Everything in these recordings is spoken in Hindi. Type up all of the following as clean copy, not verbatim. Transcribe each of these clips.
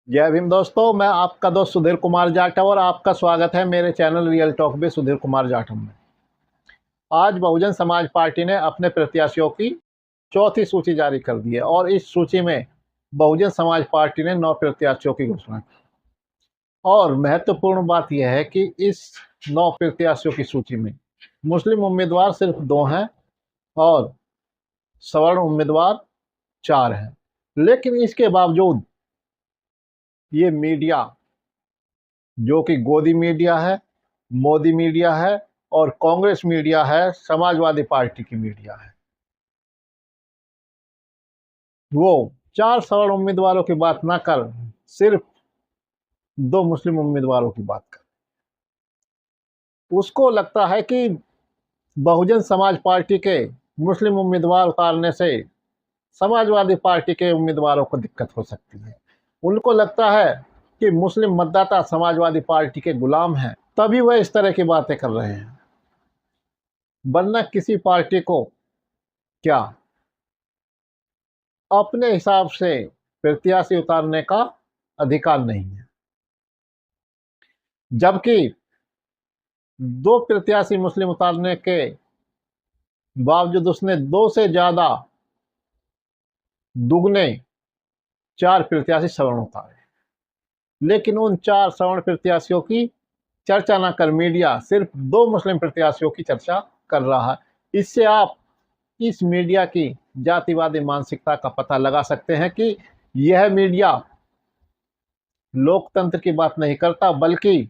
जय भीम दोस्तों, मैं आपका दोस्त सुधीर कुमार जाटव और आपका स्वागत है मेरे चैनल रियल टॉक में सुधीर कुमार जाटव में। आज बहुजन समाज पार्टी ने अपने प्रत्याशियों की चौथी सूची जारी कर दी है और इस सूची में बहुजन समाज पार्टी ने 9 प्रत्याशियों की घोषणा की। और महत्वपूर्ण बात यह है कि इस 9 प्रत्याशियों की सूची में मुस्लिम उम्मीदवार सिर्फ 2 हैं और सवर्ण उम्मीदवार 4 हैं। लेकिन इसके बावजूद ये मीडिया, जो कि गोदी मीडिया है, मोदी मीडिया है और कांग्रेस मीडिया है, समाजवादी पार्टी की मीडिया है, वो 4 सवर्ण उम्मीदवारों की बात ना कर सिर्फ 2 मुस्लिम उम्मीदवारों की बात कर। उसको लगता है कि बहुजन समाज पार्टी के मुस्लिम उम्मीदवार उतारने से समाजवादी पार्टी के उम्मीदवारों को दिक्कत हो सकती है। उनको लगता है कि मुस्लिम मतदाता समाजवादी पार्टी के गुलाम हैं, तभी वह इस तरह की बातें कर रहे हैं, वरना किसी पार्टी को क्या अपने हिसाब से प्रत्याशी उतारने का अधिकार नहीं है। जबकि 2 प्रत्याशी मुस्लिम उतारने के बावजूद उसने 2 से ज्यादा दुगने 4 प्रत्याशी सवर्ण उतारे। लेकिन उन 4 सवर्ण प्रत्याशियों की चर्चा न कर मीडिया सिर्फ 2 मुस्लिम प्रत्याशियों की चर्चा कर रहा है। इससे आप इस मीडिया की जातिवादी मानसिकता का पता लगा सकते हैं कि यह मीडिया लोकतंत्र की बात नहीं करता, बल्कि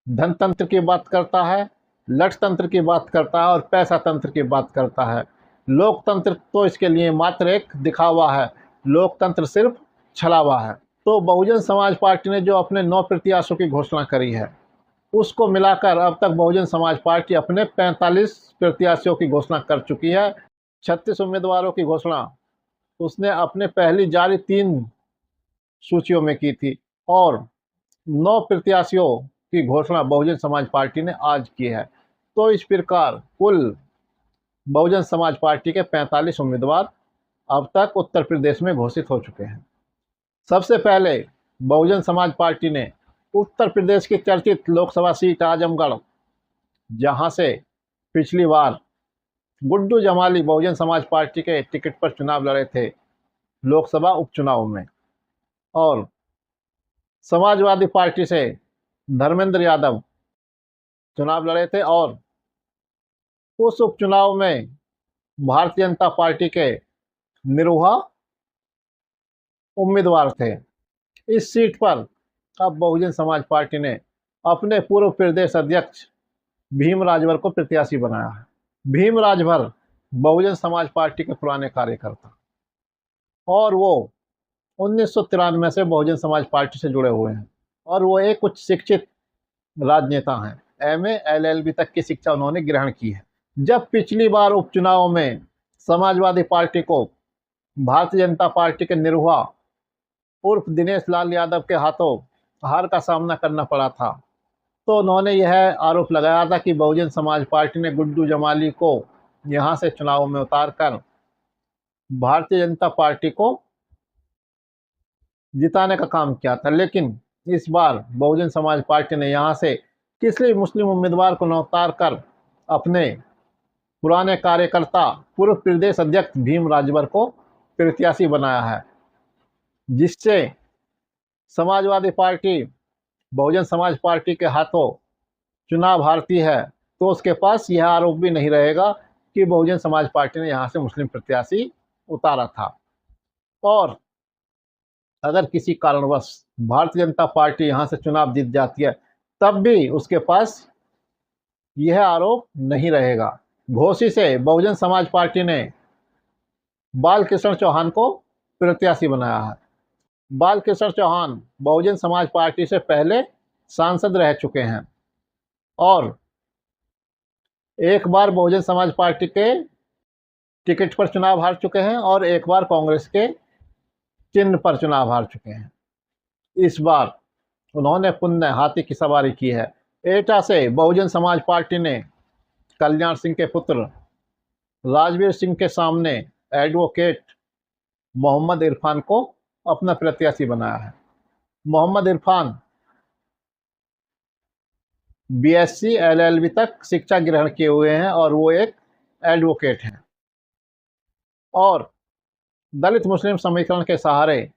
धनतंत्र की बात करता है, लठतंत्र की बात करता है और पैसा तंत्र की बात करता है। लोकतंत्र तो इसके लिए मात्र एक दिखावा है, लोकतंत्र सिर्फ छलावा है। तो बहुजन समाज पार्टी ने जो अपने 9 प्रत्याशियों की घोषणा करी है, उसको मिलाकर अब तक बहुजन समाज पार्टी अपने 45 प्रत्याशियों की घोषणा कर चुकी है। 36 उम्मीदवारों की घोषणा उसने अपने पहली जारी 3 सूचियों में की थी और 9 प्रत्याशियों की घोषणा बहुजन समाज पार्टी ने आज की है। तो इस प्रकार कुल बहुजन समाज पार्टी के 45 उम्मीदवार अब तक उत्तर प्रदेश में घोषित हो चुके हैं। सबसे पहले बहुजन समाज पार्टी ने उत्तर प्रदेश की चर्चित लोकसभा सीट आजमगढ़, जहां से पिछली बार गुड्डू जमाली बहुजन समाज पार्टी के टिकट पर चुनाव लड़े थे लोकसभा उपचुनाव में, और समाजवादी पार्टी से धर्मेंद्र यादव चुनाव लड़े थे और उस उपचुनाव में भारतीय जनता पार्टी के निरुहा उम्मीदवार थे। इस सीट पर अब बहुजन समाज पार्टी ने अपने पूर्व प्रदेश अध्यक्ष भीम राजभर को प्रत्याशी बनाया है। भीम राजभर बहुजन समाज पार्टी के पुराने कार्यकर्ता और वो 1993 से बहुजन समाज पार्टी से जुड़े हुए हैं और वो एक उच्च शिक्षित राजनेता हैं। एमए एलएलबी तक की शिक्षा उन्होंने ग्रहण की है। जब पिछली बार उपचुनाव में समाजवादी पार्टी को भारतीय जनता पार्टी के निरुआ उर्फ दिनेश लाल यादव के हाथों हार का सामना करना पड़ा था, तो उन्होंने यह आरोप लगाया था कि बहुजन समाज पार्टी ने गुड्डू जमाली को यहां से चुनाव में उतारकर भारतीय जनता पार्टी को जिताने का काम किया था। लेकिन इस बार बहुजन समाज पार्टी ने यहां से किसी मुस्लिम उम्मीदवार को न उतार कर अपने पुराने कार्यकर्ता पूर्व प्रदेश अध्यक्ष भीम राजभर को प्रत्याशी बनाया है, जिससे समाजवादी पार्टी बहुजन समाज पार्टी के हाथों चुनाव हारती है तो उसके पास यह आरोप भी नहीं रहेगा कि बहुजन समाज पार्टी ने यहां से मुस्लिम प्रत्याशी उतारा था। और अगर किसी कारणवश भारतीय जनता पार्टी यहां से चुनाव जीत जाती है, तब भी उसके पास यह आरोप नहीं रहेगा। घोसी से बहुजन समाज पार्टी ने बालकृष्ण चौहान को प्रत्याशी बनाया है। बालकृष्ण चौहान बहुजन समाज पार्टी से पहले सांसद रह चुके हैं और एक बार बहुजन समाज पार्टी के टिकट पर चुनाव हार चुके हैं और एक बार कांग्रेस के चिन्ह पर चुनाव हार चुके हैं। इस बार उन्होंने पुण्य हाथी की सवारी की है। एटा से बहुजन समाज पार्टी ने कल्याण सिंह के पुत्र राजवीर सिंह के सामने एडवोकेट मोहम्मद इरफान को अपना प्रत्याशी बनाया है। मोहम्मद इरफान बीएससी एलएलबी तक शिक्षा ग्रहण किए हुए हैं और वो एक एडवोकेट हैं। और दलित मुस्लिम समीकरण के सहारे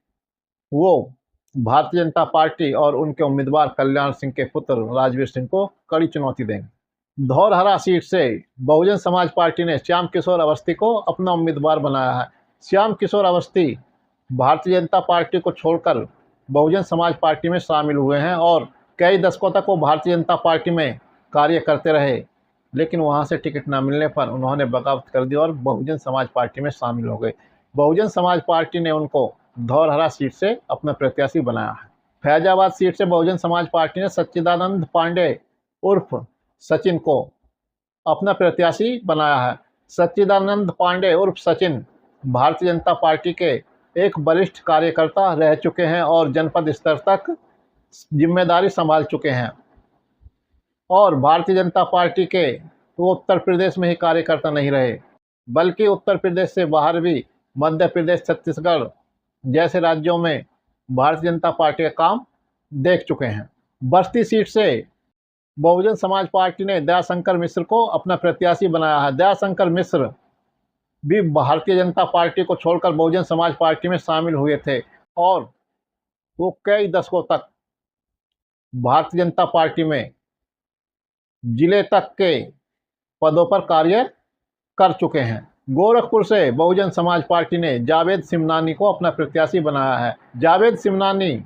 वो भारतीय जनता पार्टी और उनके उम्मीदवार कल्याण सिंह के पुत्र राजवीर सिंह को कड़ी चुनौती देंगे। धौरहरा सीट से बहुजन समाज पार्टी ने श्याम किशोर अवस्थी को अपना उम्मीदवार बनाया है। श्याम किशोर अवस्थी भारतीय जनता पार्टी को छोड़कर बहुजन समाज पार्टी में शामिल हुए हैं और कई दशकों तक वो भारतीय जनता पार्टी में कार्य करते रहे, लेकिन वहां से टिकट न मिलने पर उन्होंने बगावत कर दी और बहुजन समाज पार्टी में शामिल हो गए। बहुजन समाज पार्टी ने उनको धौरहरा सीट से अपना प्रत्याशी बनाया है। फैजाबाद सीट से बहुजन समाज पार्टी ने सच्चिदानंद पांडे उर्फ सचिन को अपना प्रत्याशी बनाया है। सच्चिदानंद पांडे उर्फ सचिन भारतीय जनता पार्टी के एक वरिष्ठ कार्यकर्ता रह चुके हैं और जनपद स्तर तक जिम्मेदारी संभाल चुके हैं और भारतीय जनता पार्टी के वो उत्तर प्रदेश में ही कार्यकर्ता नहीं रहे, बल्कि उत्तर प्रदेश से बाहर भी मध्य प्रदेश, छत्तीसगढ़ जैसे राज्यों में भारतीय जनता पार्टी का काम देख चुके हैं। बस्ती सीट से बहुजन समाज पार्टी ने दयाशंकर मिश्र को अपना प्रत्याशी बनाया है। दयाशंकर मिश्र भी भारतीय जनता पार्टी को छोड़कर बहुजन समाज पार्टी में शामिल हुए थे और वो कई दशकों तक भारतीय जनता पार्टी में जिले तक के पदों पर कार्य कर चुके हैं। गोरखपुर से बहुजन समाज पार्टी ने जावेद सिमनानी को अपना प्रत्याशी बनाया है। जावेद सिमनानी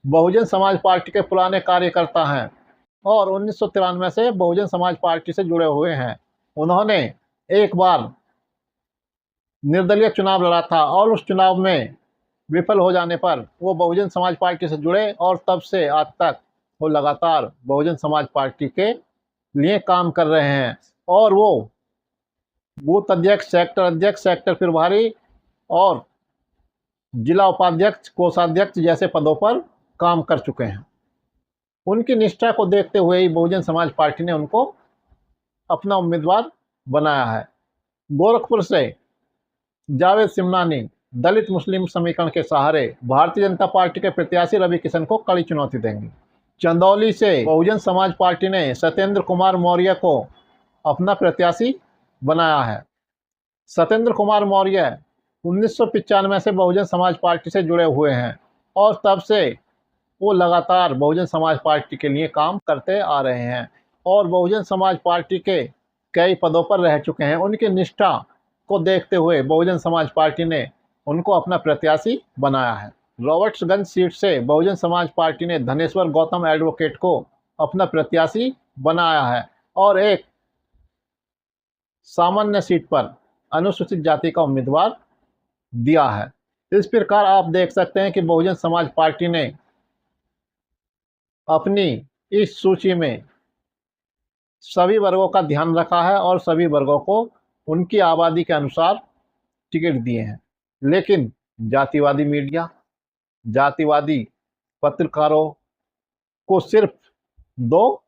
बहुजन समाज पार्टी के पुराने कार्यकर्ता हैं और 1993 से बहुजन समाज पार्टी से जुड़े हुए हैं। उन्होंने एक बार निर्दलीय चुनाव लड़ा था और उस चुनाव में विफल हो जाने पर वो बहुजन समाज पार्टी से जुड़े और तब से आज तक वो लगातार बहुजन समाज पार्टी के लिए काम कर रहे हैं और वो बूथ अध्यक्ष, सेक्टर अध्यक्ष, सेक्टर प्रभारी और जिला उपाध्यक्ष, कोषाध्यक्ष जैसे पदों पर काम कर चुके हैं। उनकी निष्ठा को देखते हुए ही बहुजन समाज पार्टी ने उनको अपना उम्मीदवार बनाया है। गोरखपुर से जावेद सिमनानी दलित मुस्लिम समीकरण के सहारे भारतीय जनता पार्टी के प्रत्याशी रवि किशन को कड़ी चुनौती देंगे। चंदौली से बहुजन समाज पार्टी ने सत्येंद्र कुमार मौर्य को अपना प्रत्याशी बनाया है। सत्येंद्र कुमार मौर्य 1995 से बहुजन समाज पार्टी से जुड़े हुए हैं और तब से वो लगातार बहुजन समाज पार्टी के लिए काम करते आ रहे हैं और बहुजन समाज पार्टी के कई पदों पर रह चुके हैं। उनकी निष्ठा को देखते हुए बहुजन समाज पार्टी ने उनको अपना प्रत्याशी बनाया है। रॉबर्ट्सगंज सीट से बहुजन समाज पार्टी ने धनेश्वर गौतम एडवोकेट को अपना प्रत्याशी बनाया है और एक सामान्य सीट पर अनुसूचित जाति का उम्मीदवार दिया है। इस प्रकार आप देख सकते हैं कि बहुजन समाज पार्टी ने अपनी इस सूची में सभी वर्गों का ध्यान रखा है और सभी वर्गों को उनकी आबादी के अनुसार टिकट दिए हैं। लेकिन जातिवादी मीडिया, जातिवादी पत्रकारों को सिर्फ 2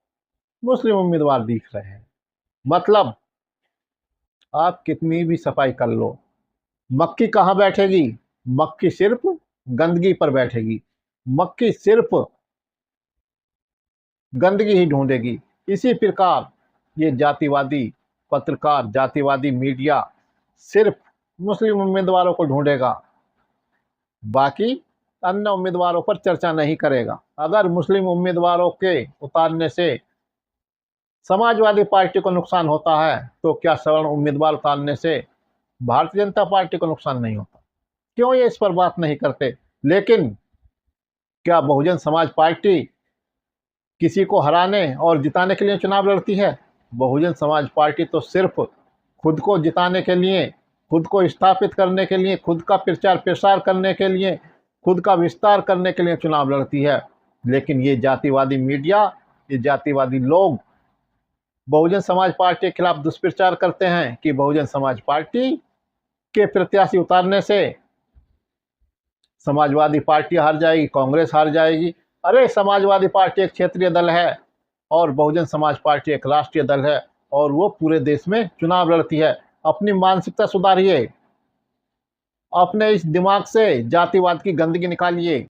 मुस्लिम उम्मीदवार दिख रहे हैं। मतलब आप कितनी भी सफाई कर लो, मक्खी कहाँ बैठेगी? मक्खी सिर्फ गंदगी पर बैठेगी। मक्खी सिर्फ गंदगी ही ढूंढेगी। इसी प्रकार ये जातिवादी पत्रकार, जातिवादी मीडिया सिर्फ मुस्लिम उम्मीदवारों को ढूंढेगा, बाकी अन्य उम्मीदवारों पर चर्चा नहीं करेगा। अगर मुस्लिम उम्मीदवारों के उतारने से समाजवादी पार्टी को नुकसान होता है तो क्या सवर्ण उम्मीदवार उतारने से भारतीय जनता पार्टी को नुकसान नहीं होता? क्यों ये इस पर बात नहीं करते? लेकिन क्या बहुजन समाज पार्टी किसी को हराने और जिताने के लिए चुनाव लड़ती है? बहुजन समाज पार्टी तो सिर्फ खुद को जिताने के लिए, खुद को स्थापित करने के लिए, खुद का प्रचार प्रसार करने के लिए, खुद का विस्तार करने के लिए चुनाव लड़ती है। लेकिन ये जातिवादी मीडिया, ये जातिवादी लोग बहुजन समाज पार्टी के खिलाफ दुष्प्रचार करते हैं कि बहुजन समाज पार्टी के प्रत्याशी उतारने से समाजवादी पार्टी हार जाएगी, कांग्रेस हार जाएगी। अरे समाजवादी पार्टी एक क्षेत्रीय दल है और बहुजन समाज पार्टी एक राष्ट्रीय दल है और वो पूरे देश में चुनाव लड़ती है। अपनी मानसिकता सुधारिए अपने इस दिमाग से जातिवाद की गंदगी निकालिए।